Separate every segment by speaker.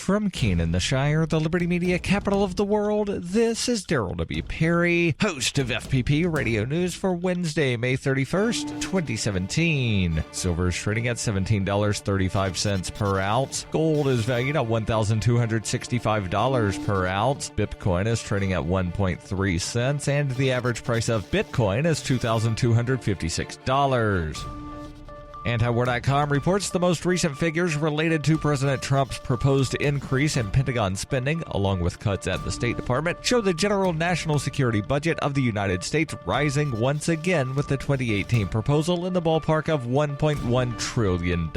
Speaker 1: From Keene in the Shire, the Liberty Media capital of the world, this is Daryl W. Perry, host of FPP Radio News for Wednesday, May 31st, 2017. Silver is trading at $17.35 per ounce. Gold is valued at $1,265 per ounce. Bitcoin is trading at 1.3 cents, and the average price of Bitcoin is $2,256. Antiwar.com reports the most recent figures related to President Trump's proposed increase in Pentagon spending, along with cuts at the State Department, show the general national security budget of the United States rising once again with the 2018 proposal in the ballpark of $1.1 trillion.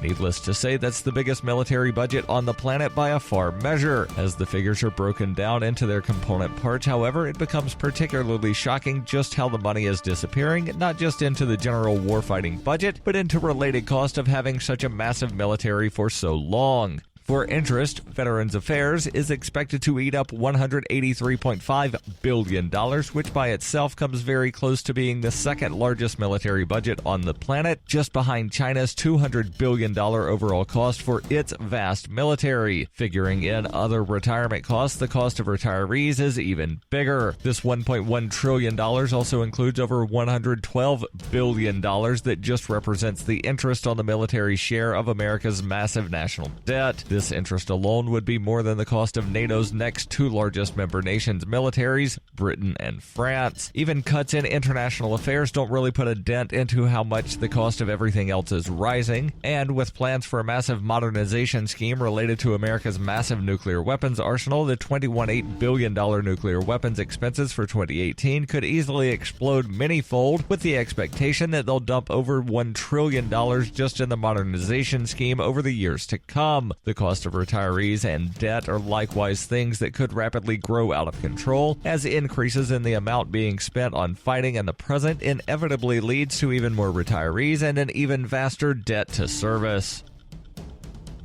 Speaker 1: Needless to say, that's the biggest military budget on the planet by a far measure. As the figures are broken down into their component parts, however, it becomes particularly shocking just how the money is disappearing, not just into the general warfighting budget, but into related cost of having such a massive military for so long. For interest, Veterans Affairs is expected to eat up $183.5 billion, which by itself comes very close to being the second largest military budget on the planet, just behind China's $200 billion overall cost for its vast military. Figuring in other retirement costs, the cost of retirees is even bigger. This $1.1 trillion also includes over $112 billion that just represents the interest on the military share of America's massive national debt. This interest alone would be more than the cost of NATO's next two largest member nations' militaries, Britain and France. Even cuts in international affairs don't really put a dent into how much the cost of everything else is rising, and with plans for a massive modernization scheme related to America's massive nuclear weapons arsenal, the $21.8 billion nuclear weapons expenses for 2018 could easily explode many-fold, with the expectation that they'll dump over $1 trillion just in the modernization scheme over the years to come. The cost of retirees and debt are likewise things that could rapidly grow out of control, as increases in the amount being spent on fighting in the present inevitably leads to even more retirees and an even vaster debt to service.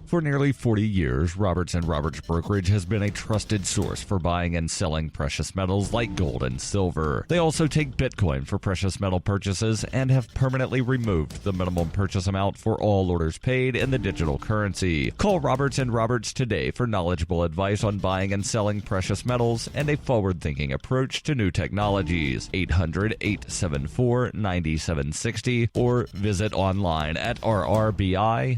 Speaker 1: For nearly 40 years, Roberts & Roberts Brokerage has been a trusted source for buying and selling precious metals like gold and silver. They also take Bitcoin for precious metal purchases and have permanently removed the minimum purchase amount for all orders paid in the digital currency. Call Roberts & Roberts today for knowledgeable advice on buying and selling precious metals and a forward-thinking approach to new technologies. 800-874-9760 or visit online at rrbi.co.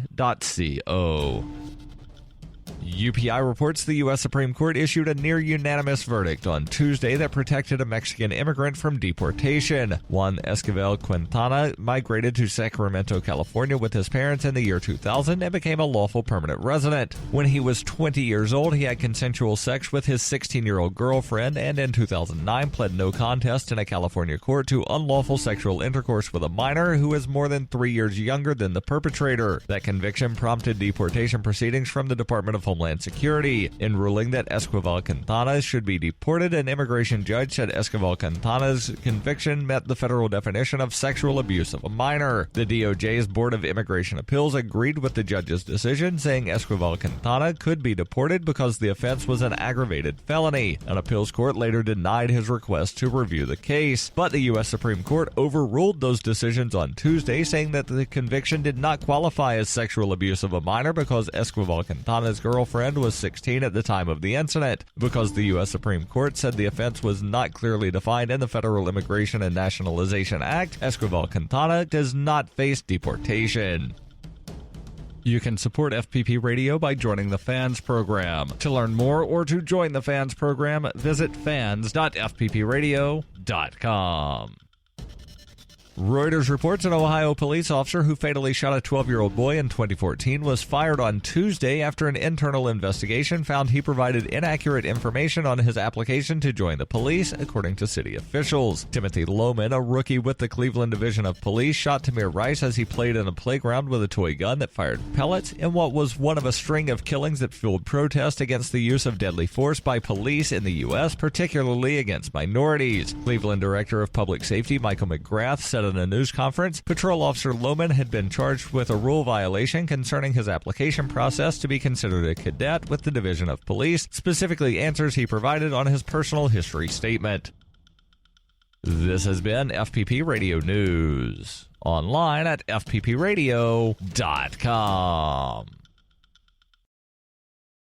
Speaker 1: UPI reports the U.S. Supreme Court issued a near-unanimous verdict on Tuesday that protected a Mexican immigrant from deportation. Juan Esquivel Quintana migrated to Sacramento, California with his parents in the year 2000 and became a lawful permanent resident. When he was 20 years old, he had consensual sex with his 16-year-old girlfriend and in 2009 pled no contest in a California court to unlawful sexual intercourse with a minor who is more than 3 years younger than the perpetrator. That conviction prompted deportation proceedings from the Department of Homeland Security. In ruling that Esquivel Quintana should be deported, an immigration judge said Esquivel Quintana's conviction met the federal definition of sexual abuse of a minor. The DOJ's Board of Immigration Appeals agreed with the judge's decision, saying Esquivel Quintana could be deported because the offense was an aggravated felony. An appeals court later denied his request to review the case, but the U.S. Supreme Court overruled those decisions on Tuesday, saying that the conviction did not qualify as sexual abuse of a minor because Esquivel Quintana's girlfriend was 16 at the time of the incident. Because the U.S. Supreme Court said the offense was not clearly defined in the Federal Immigration and Nationalization Act, Esquivel Quintana does not face deportation. You can support FPP Radio by joining the Fans program. To learn more or to join the Fans program, visit fans.fppradio.com. Reuters reports an Ohio police officer who fatally shot a 12-year-old boy in 2014 was fired on Tuesday after an internal investigation found he provided inaccurate information on his application to join the police, according to city officials. Timothy Lohman, a rookie with the Cleveland Division of Police, shot Tamir Rice as he played in a playground with a toy gun that fired pellets in what was one of a string of killings that fueled protest against the use of deadly force by police in the U.S., particularly against minorities. Cleveland Director of Public Safety Michael McGrath said in a news conference, Patrol Officer Lohman had been charged with a rule violation concerning his application process to be considered a cadet with the Division of Police, specifically answers he provided on his personal history statement. This has been FPP Radio News, online at fppradio.com.